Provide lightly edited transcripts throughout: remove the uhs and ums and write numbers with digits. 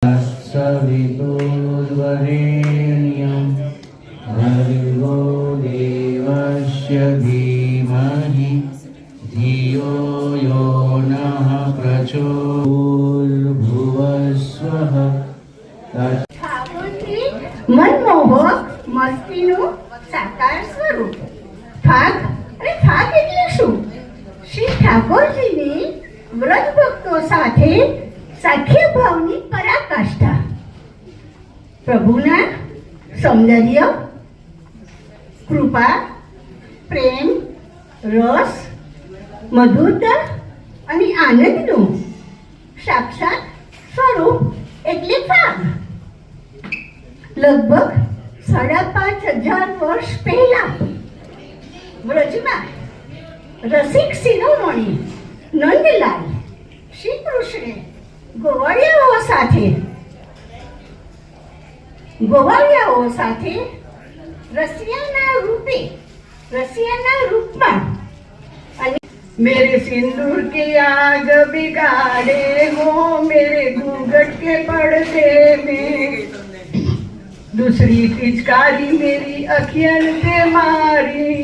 सवितुर्वरेण्यं भर्गो देवस्य धीमहि धियो यो नः प्रचोदयात्। ઠાકોરજી મનમોહક મસ્તીનું સાકાર સ્વરૂપ થાક અને થાક એટલે શું? શ્રી ઠાકોરજીની વ્રજ ભક્તો સાથે સાખ્ય ભાવની પરાકાષ્ઠા, પ્રભુના સૌંદર્ય, કૃપા, પ્રેમ, રસ, મધુરતા અને આનંદનું સાક્ષાત સ્વરૂપ એટલે થાક. લગભગ 5,500 વર્ષ પહેલા વ્રજમાં રસિક શિરોમણી નંદલાલ શ્રી કૃષ્ણે ગોવાળિયાઓ સાથે રસિયાના રૂપમાં मेरे सिंदूर की आग बिगाड़े हो मेरे घूंघट के पर्दे में, दूसरी पिचकारी मेरी अखियन पे मारी,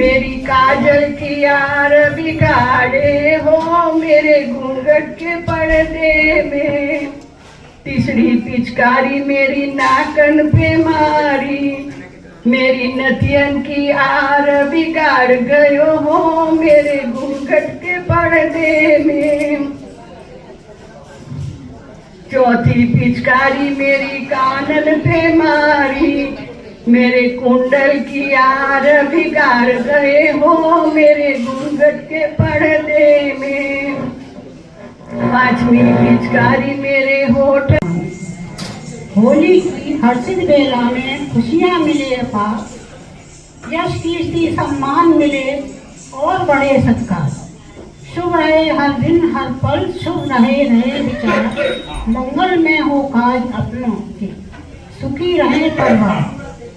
मेरी काजल की यार बिगाड़े हो मेरे घूंघट के पर्दे में, तीसरी पिचकारी मेरी नाकन पे मारी, मेरी नथियन की आर बिगाड़ गयो हो मेरे घूंघट के पर्दे में, चौथी पिचकारी मेरी कानन पे मारी, मेरे कुंडल की आर बिगाड़ गए हो मेरे घूंघट के पर्दे में, पांचवी पिचकारी मेरे होठ। होली की हर्षित बेला में खुशियाँ मिले अपार, यश कीर्ति सम्मान मिले और बड़े सत्कार, शुभ रहे हर दिन हर पल, शुभ रहे विचार, मंगल में हो काज अपनों के, सुखी रहे परिवार,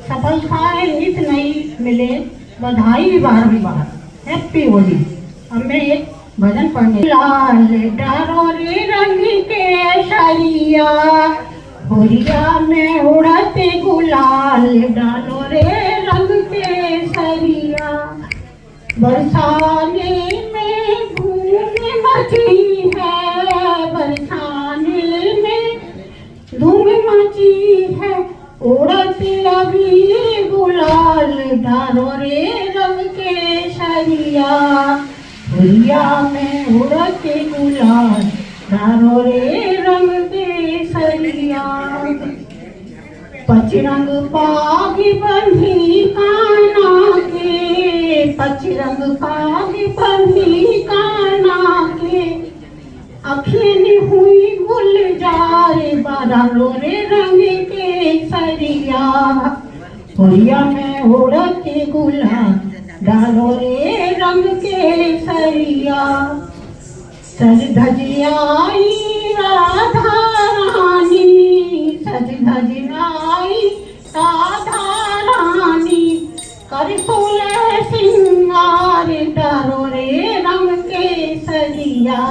सफलताएं नित नई मिले, बधाई बार हैप्पी होली। अब मैं एक भजन पढ़ने। लाल डारो रे रंग के शरिया, होलिया में उड़ते गुलाल डालो रे रंग के सरिया, बरसाने में धूम मची है, बरसाने में धूम मची है, उड़ते अभी गुलाल डालो रे रंग के सरिया, होलिया में उड़ते गुलाल डालो रे रंग के सरिया, पचरंग पागी बंधी काना के, पचरंग पागी बंधी काना के, अखियन हुई गुलजार डालो रे रंग के सरिया, होलिया में उड़ते गुलाल डालो रे रंग के सरिया, सज धज आई राधा रानी, सज धज आई राधा रानी, कर सोलह सिंगार डालो रे रंग के सरिया,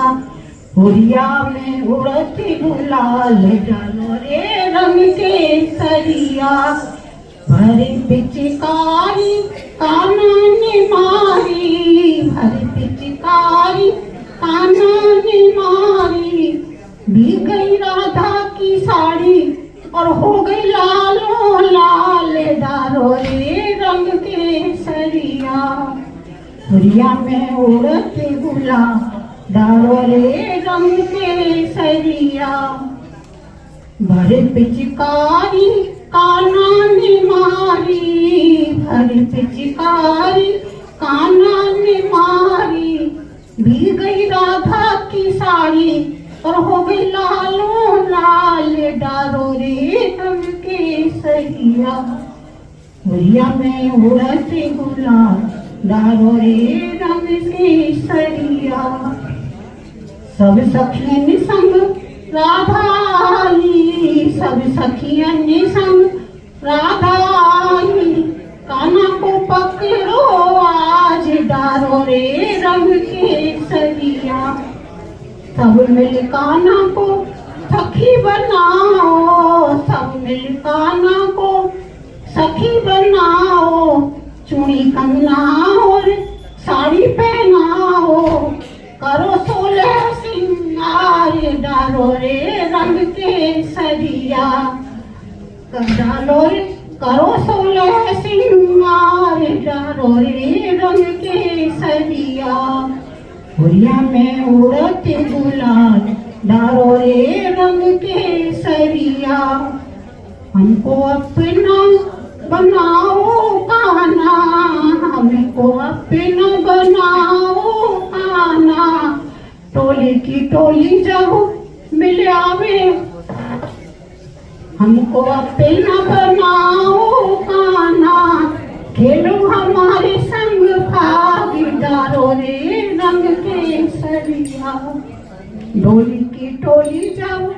होलिया में उड़ती गुलाल डालो रे रंग के सरिया, भरी पिचकारी काना ने मारी, भरी पिचकारी काना ने मारी, भीग गई राधा की साड़ी और हो गई लालो लाल डालो रे रंग के सरिया, होलिया में उड़ते गुलाल डालो रे रंग के सरिया, भरे पिचकारी काना ने मारी, भरे पिचकारी काना ने मारी, भीग गई राधा की साड़ी और हो गई लालो लाल डालो रे रंग के सरिया, होलिया में उड़ते गुलाल डालो रे रंग के सरिया, सब सखियन संग राधा आई, सब सखियन संग राधा आई, काना को पकड़ो आज डालो रे रंग के सरिया, सब मिल काना को सखी बना मिलकाना को सखी बनाओ, चूड़ी कंगना और साड़ी पहनाओ, करो 16 सिंगार, डालो रे रंग के सरिया, डालो रे करो 16 सिंगार, डालो रे रंग के सरिया, हुरिया में उड़ते गुलाल, डालो रे रंग के सरिया, हमको अपना बनाओ काना, हमको अपना बनाओ काना, टोली की टोली जब मिल आवे, हमको अपना बनाओ काना, खेलो हमारे संग भाग, डालो रे रंग के सरिया, डोली की टोली जब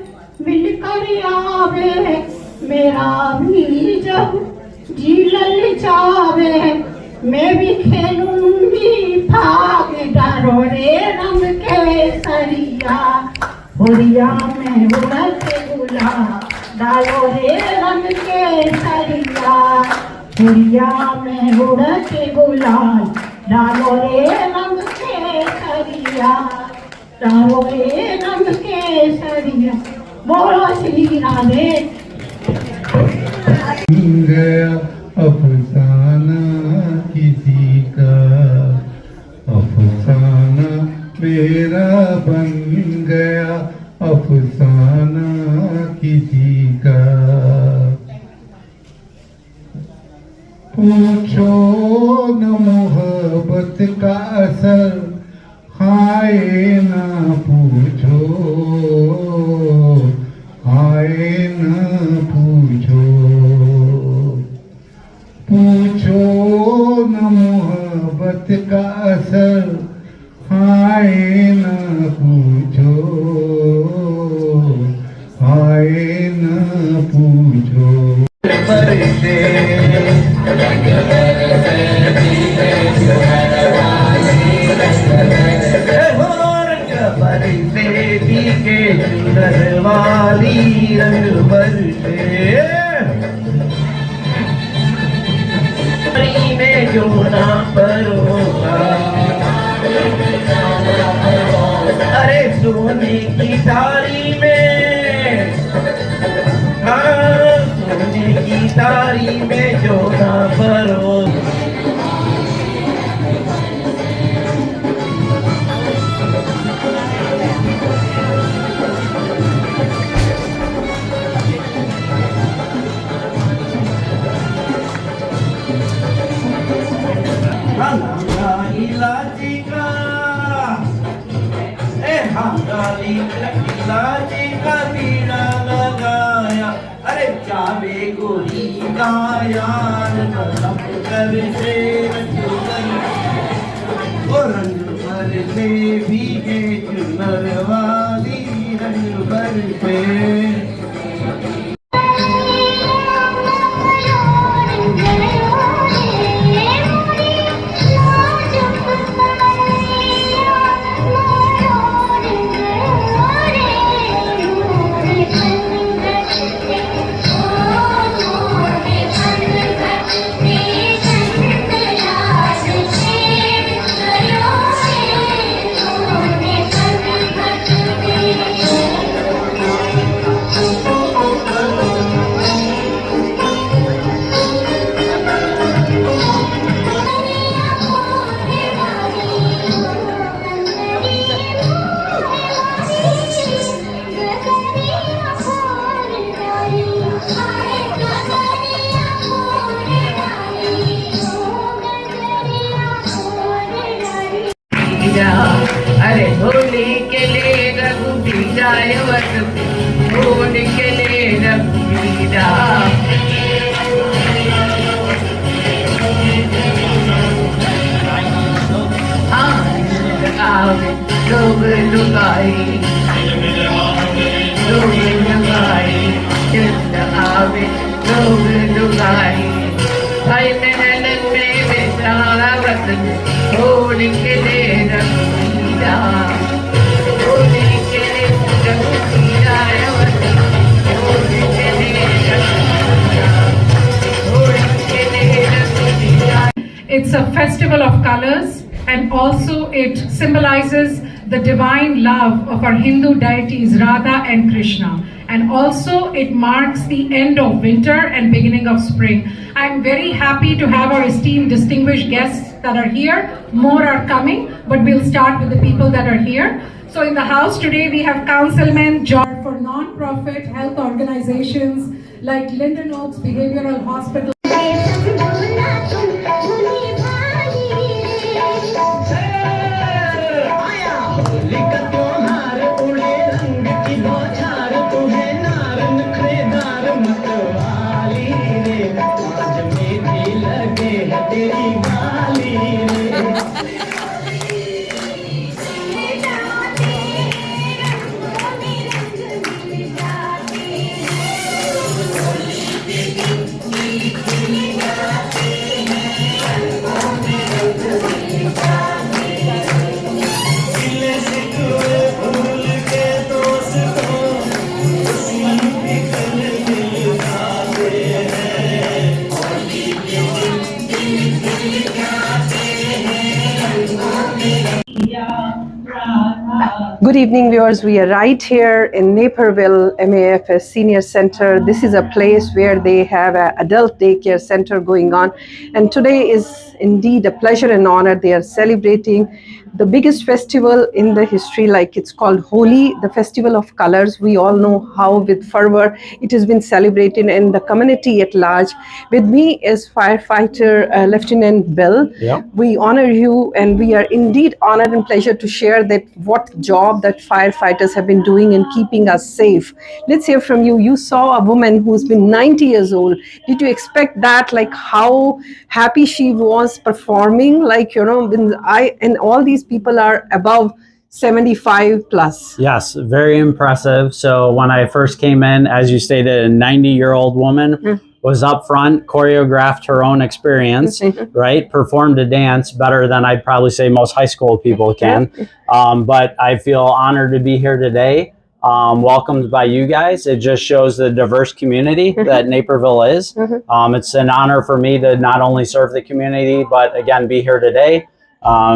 मिलकर आवे, मेरा भी जब जी ललचावे, मैं भी खेलूंगी भाग, डालो रे रंग के सरिया, हुरिया में उड़ते गुलाल, डालो रे रंग के सरिया, हुरिया में उड़ते गुलाल, डालो रे रंग के सरिया, डालो रे रंग के सरिया। बोलो श्री राधे। गया अफसाना किसी का, अफसाना मेरा बन गया, अफसाना किसी का, पूछो न मोहब्बत का असर, हाय ना पूछो, हाय ना पूछो, पूछो न मोहब्बत का असर, हाय ना पूछो, हाय ना पूछो। वाली रंग बरसे में जो ना परोसा, अरे सोने की थाली में, हाँ सोने की थाली में जो ना परोसा, इलायची का, इलायची का बीड़ा लगाया, अरे चाबे गोरी का यार कलम कर से रंग भर से भीगे चुनर वाली रंग भर से। अरे होली के लिए रघुबीरा, होली के लिए रघुबीरा, लोग लुगाई, लोग लुगाई, आवे लोग लुगाई, भाई मेहनत में बेचारा वतन, होली के लिए रघुबीरा, होली के लिए रघुबीरा, होली के लिए a festival of colors, and also it symbolizes the divine love of our Hindu deities Radha and Krishna. And also it marks the end of winter and beginning of spring. I'm very happy to have our esteemed distinguished guests that are here. More are coming, but we'll start with the people that are here. So in the house today we have councilmen George for non-profit health organizations like Linden Oaks Behavioral Hospital. Good evening, viewers. We are right here in Naperville MAFS Senior Center. This is a place where they have an adult daycare center going on. And today is indeed a pleasure and honor. They are celebrating the biggest festival in the history, like it's called Holi, the festival of colors. We all know how with fervor it has been celebrated in the community at large. With me is firefighter Lieutenant Bill. Yeah. We honor you, and we are indeed honored and pleasure to share that what job that firefighters have been doing in keeping us safe. Let's hear from you. You saw a woman who's been 90 years old. Did you expect that? Like how happy she was performing? Like, you know, when and all these people are above 75 plus. Yes, very impressive. So when I first came in, as you stated, a 90-year-old woman was up front, choreographed her own experience, right? Performed a dance better than I'd probably say most high school people can. But I feel honored to be here today. Welcomed by you guys. It just shows the diverse community that Naperville is. It's an honor for me to not only serve the community, but again, be here today.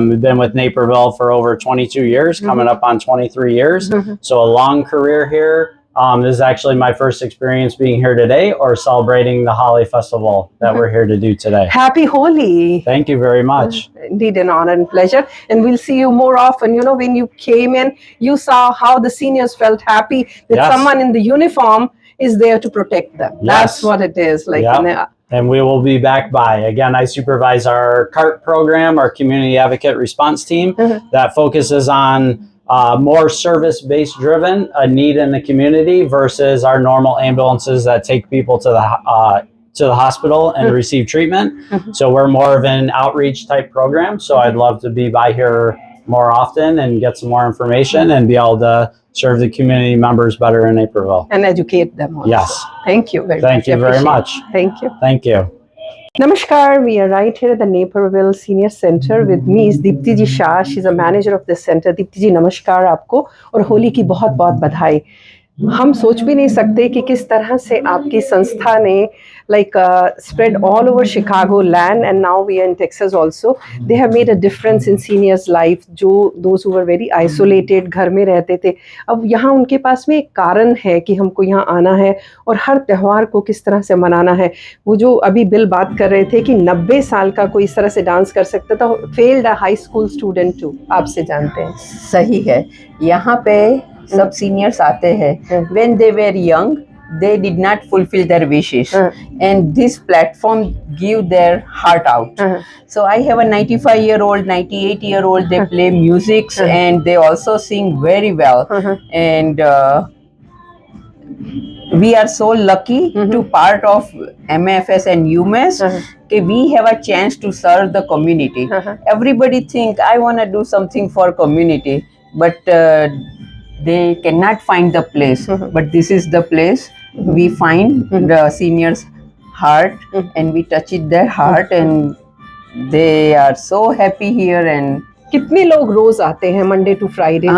We've been with Naperville for over 22 years, coming up on 23 years. So a long career here. This is actually my first experience being here today or celebrating the Holi Festival that we're here to do today. Happy Holi. Thank you very much. Indeed an honor and pleasure. And we'll see you more often. You know, when you came in, you saw how the seniors felt happy that someone in the uniform is there to protect them. That's what it is. Like, and we will be back by. Again, I supervise our CART program, our Community Advocate Response Team, that focuses on more service-based driven, a need in the community versus our normal ambulances that take people to the hospital and receive treatment. So we're more of an outreach type program. So I'd love to be by here more often and get some more information and be able to serve the community members better in Naperville. And educate them also. Yes. Thank you very much. Thank you very much. Thank you. Thank you. Namaskar, we are right here at the Naperville Senior Center. With me is Deepti Ji Shah. She's a manager of this center. Deepti Ji, namaskar आपको और होली की बहुत बहुत बधाई. हम सोच भी नहीं सकते कि किस तरह से आपकी संस्था ने like spread all over Chicago land, and now we are in Texas also. They have made a difference in seniors' life. जो those who were very isolated, घर में रहते थे, अब यहाँ उनके पास में एक कारण है कि हमको यहाँ आना है और हर त्यौहार को किस तरह से मनाना है. वो जो अभी बिल बात कर रहे थे कि 90 साल का कोई इस तरह से डांस कर सकता था, failed a high school student too, आपसे जानते हैं. सही है. यहाँ पे सब सीनियर्स आते हैं. When they were young, they did not fulfill their wishes, and this platform give their heart out. So I have a 95-year-old, 98-year-old. They play music and they also sing very well. And we are so lucky to part of MFS and UMass. We have a chance to serve the community. Everybody think I want to do something for community, but they cannot find the place. But this is the place. We find the seniors' heart and we touch it their heart, and they are so happy here. And कितने लोग रोज आते हैं Monday to Friday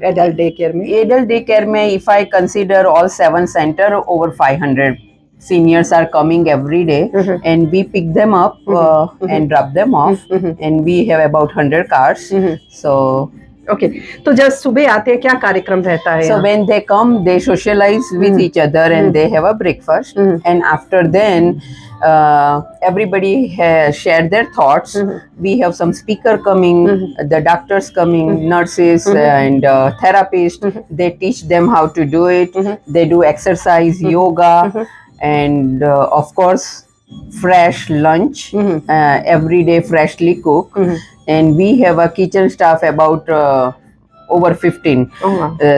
adult day care में? Adult day care में if I consider all 7 center, over 500 seniors are coming every day, and we pick them up and drop them off, and we have about 100 cars. So okay, तो जब सुबह आते हैं क्या कार्यक्रम रहता है? so when they come, they socialize with each other and they have a breakfast, and after then everybody has shared their thoughts. We have some speaker coming, the doctors coming, nurses and therapists. They teach them how to do it. They do exercise, yoga, and of course fresh lunch, every day freshly cooked. And we have a kitchen staff about over 15.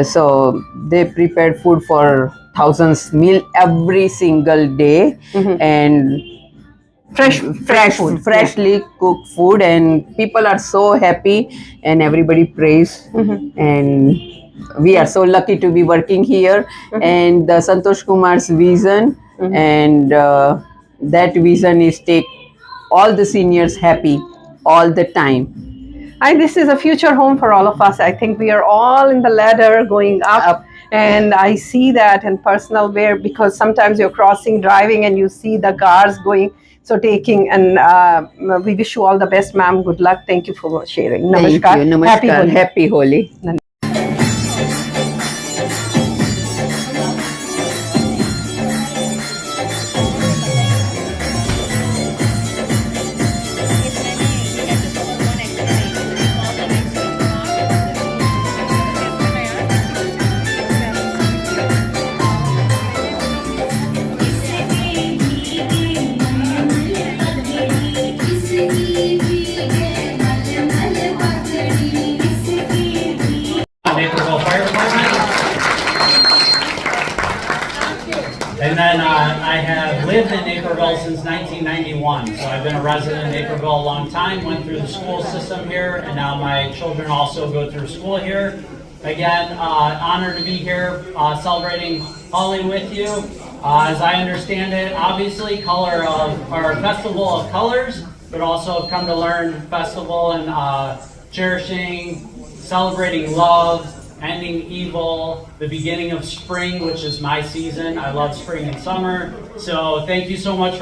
So they prepare food for thousands meal every single day, and freshly cooked food, and people are so happy and everybody prays. And we are so lucky to be working here. And the Santosh Kumar's vision, and that vision is take all the seniors happy all the time. This is a future home for all of us. I think we are all in the ladder going up. And I see that in personal way, because sometimes you're crossing, driving, and you see the cars going. So taking, and we wish you all the best, ma'am. Good luck. Thank you for sharing. Thank Namaskar. you. Namaskar. Happy Holi. Naperville Fire Department. And then I have lived in Naperville since 1991. So I've been a resident in Naperville a long time, went through the school system here, and now my children also go through school here. Again, honored to be here celebrating Holi with you. As I understand it, obviously color of our festival of colors, but also have come to learn festival and cherishing, celebrating love, ending evil, the beginning of spring, which is my season. I love spring and summer. So thank you so much.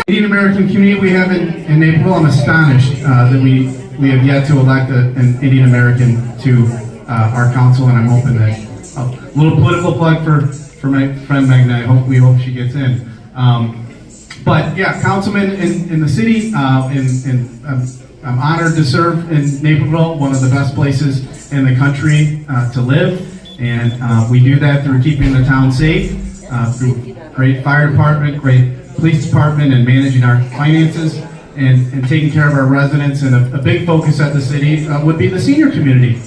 Indian American community we have in Naperville, I'm astonished that we have yet to elect an Indian American to our council, and I'm hoping that a little political plug for my friend Magna. We hope she gets in. But yeah, councilman in the city, and I'm honored to serve in Naperville, one of the best places in the country to live, and we do that through keeping the town safe, through great fire department, great police department, and managing our finances and taking care of our residents. And a big focus at the city would be the senior community.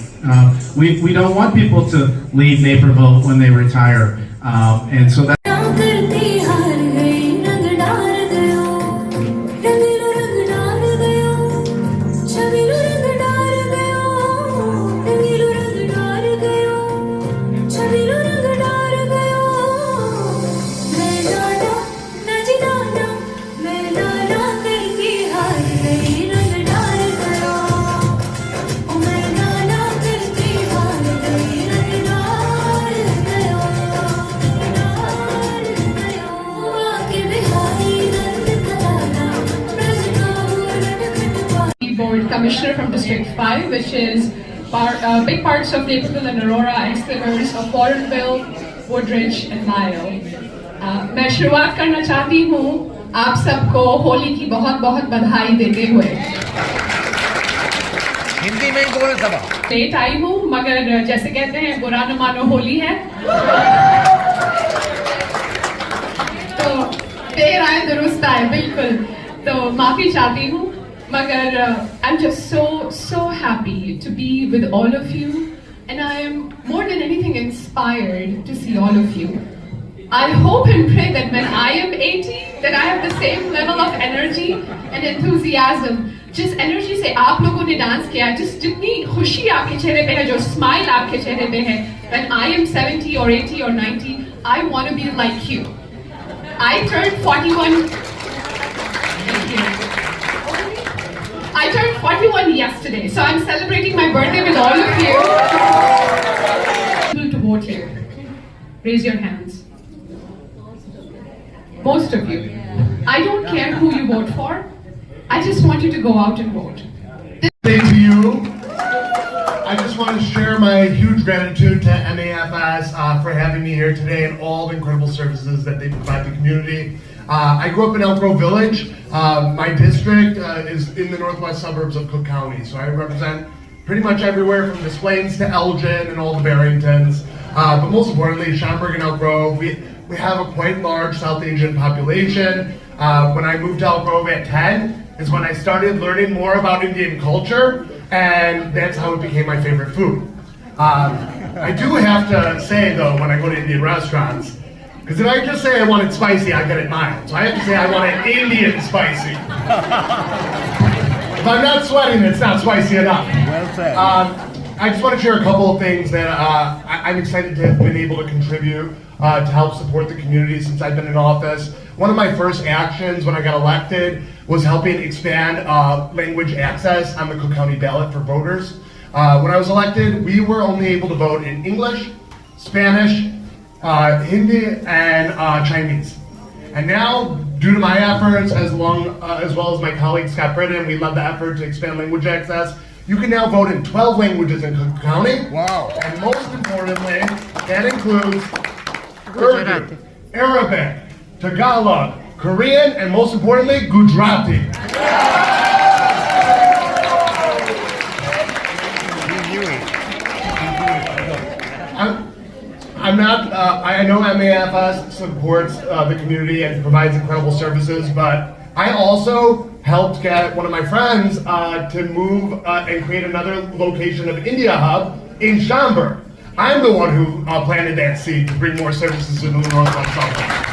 We don't want people to leave Naperville when they retire, and so that. commissioner from District 5, which is big parts of Naperville and Aurora, and slivers of Warrenville, Woodridge and Lyle. मैं शुरुआत करना चाहती हूँ आप सबको होली की बहुत बहुत बधाई देते हुए। हिंदी में ही बोल दबा। लेट आई हूँ मगर जैसे कहते हैं बुरा न मानो होली है। तो देर आए दुरुस्त आए बिल्कुल। तो माफी चाहती हूँ मगर I'm just so happy to be with all of you and I am more than anything inspired to see all of you. I hope and pray that when I am 80 that I have the same level of energy and enthusiasm. जिस energy से आप लोगों ने dance किया, जितनी खुशी आपके चेहरे पे है, जो स्माइल आपके चेहरे पे है, when I am 70 or 80 or 90, I want to be like you. I turned 41. Thank you. I turned 41 yesterday, so I'm celebrating my birthday with all of you. People to vote here. Raise your hands. Most of you. I don't care who you vote for. I just want you to go out and vote. Thank you. I just want to share my huge gratitude to MAFS for having me here today and all the incredible services that they provide the community. I grew up in Elk Grove Village. My district is in the northwest suburbs of Cook County, so I represent pretty much everywhere from Des Plaines to Elgin and all the Barringtons. But most importantly, Schaumburg and Elk Grove, we have a quite large South Asian population. When I moved to Elk Grove at 10 is when I started learning more about Indian culture, and that's how it became my favorite food. I do have to say though, when I go to Indian restaurants, because if I just say I want it spicy, I get it mild. So I have to say I want it Indian spicy. If I'm not sweating, it's not spicy enough. Well said. I just want to share a couple of things that I'm excited to have been able to contribute to help support the community since I've been in office. One of my first actions when I got elected was helping expand language access on the Cook County ballot for voters. When I was elected, we were only able to vote in English, Spanish, Hindi, and Chinese. And now, due to my efforts, as well as my colleague Scott Britton, we led the effort to expand language access. You can now vote in 12 languages in Cook County. Wow. And most importantly, that includes Urdu, Arabic, Tagalog, Korean, and most importantly, Gujarati. I know MAFS supports the community and provides incredible services, but I also helped get one of my friends to move and create another location of India Hub in Schaumburg. I'm the one who planted that seed to bring more services into the Northwest Suburbs.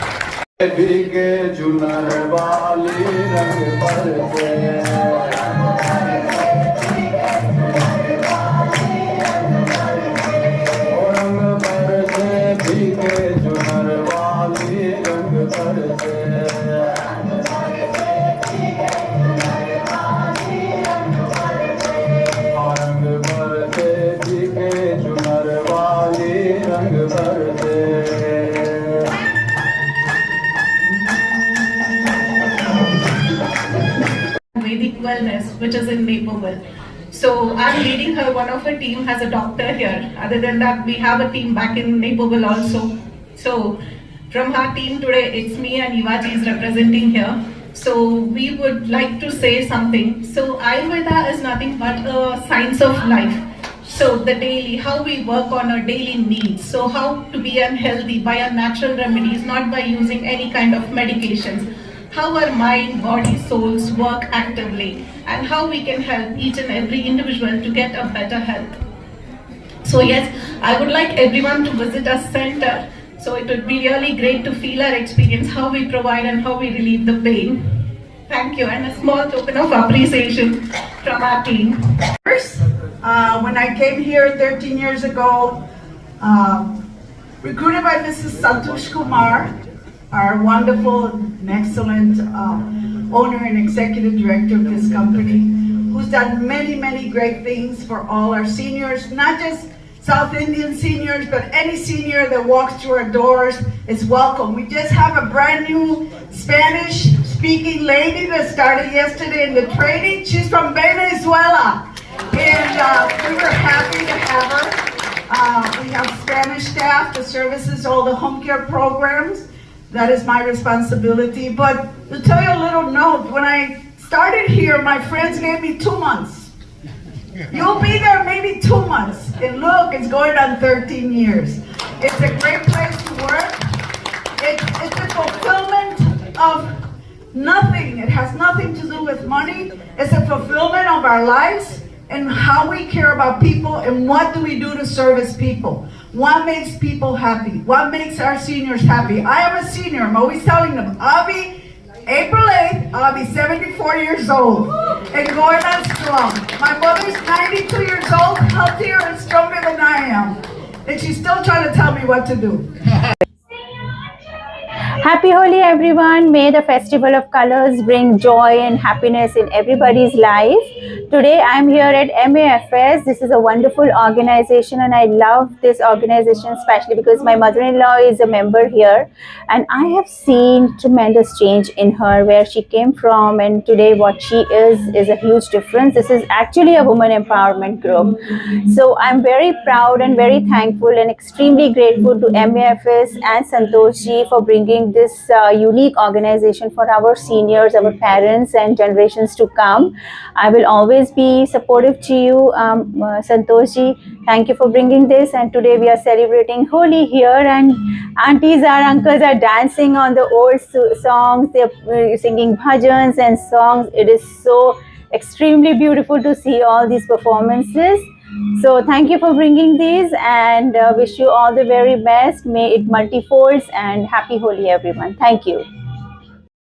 Vedic Wellness, which is in Naperville. So I'm leading her. One of her team has a doctor here. Other than that, we have a team back in Naperville also. So from her team today, it's me and Ivaji is representing here. So we would like to say something. So Ayurveda is nothing but a science of life. So the daily, how we work on our daily needs. So how to be unhealthy by our natural remedies, not by using any kind of medications. How our mind, body, souls work actively, and how we can help each and every individual to get a better health. So yes, I would like everyone to visit our center. So it would be really great to feel our experience, how we provide and how we relieve the pain. Thank you, and a small token of appreciation from our team. First, when I came here 13 years ago, recruited by Mrs. Santosh Kumar, our wonderful and excellent owner and executive director of this company, who's done many, many great things for all our seniors, not just South Indian seniors, but any senior that walks through our doors is welcome. We just have a brand new Spanish speaking lady that started yesterday in the training. She's from Venezuela. And we were happy to have her. We have Spanish staff that services all the home care programs. That is my responsibility. But to tell you a little note, when I started here, my friends gave me 2 months. You'll be there maybe 2 months. And look, it's going on 13 years. It's a great place to work. It's a fulfillment of nothing. It has nothing to do with money. It's a fulfillment of our lives and how we care about people and what do we do to service people. What makes people happy? What makes our seniors happy? I am a senior. I'm always telling them, April 8th, I'll be 74 years old and going on strong. My mother's 92 years old, healthier and stronger than I am. And she's still trying to tell me what to do. Happy Holi everyone. May the festival of colors bring joy and happiness in everybody's life. Today I am here at MAFS. This is a wonderful organization and I love this organization especially because my mother-in-law is a member here and I have seen tremendous change in her where she came from and today what she is a huge difference. This is actually a woman empowerment group. So I'm very proud and very thankful and extremely grateful to MAFS and Santosh ji for bringing this unique organization for our seniors, our parents and generations to come. I will always be supportive to you, Santosh ji. Thank you for bringing this and today we are celebrating Holi here and aunties or uncles are dancing on the old songs. They're singing bhajans and songs. It is so extremely beautiful to see all these performances. So thank you for bringing these and wish you all the very best. May it multifolds and happy Holi everyone. Thank you.